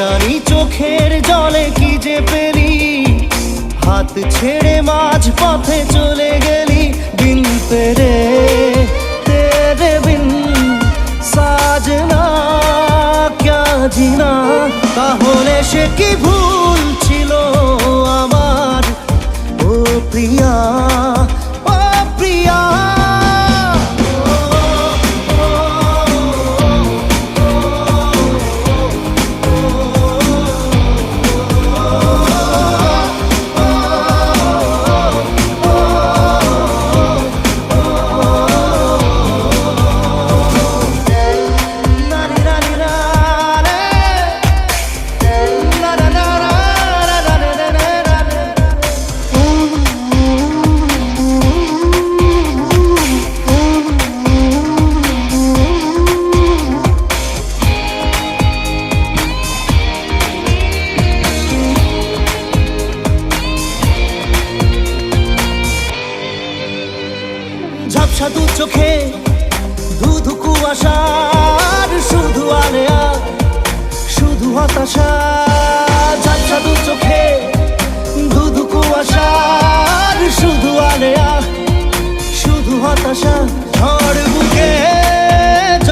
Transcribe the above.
জানি চোখের জলে কি যে পেলি, হাত ছেড়ে মাঝ পথে চলে গেলি। বিন তেরে তেরে বিন সাজনা ক্যা জিনা। তাহলে সে কি ভুল ছিল আমার, ও প্রিয়া ও প্রিয়া। ঝাপসা দু চোখে ধুধু কুয়াশার শুধু আলেয়া, শুধু হতাশা।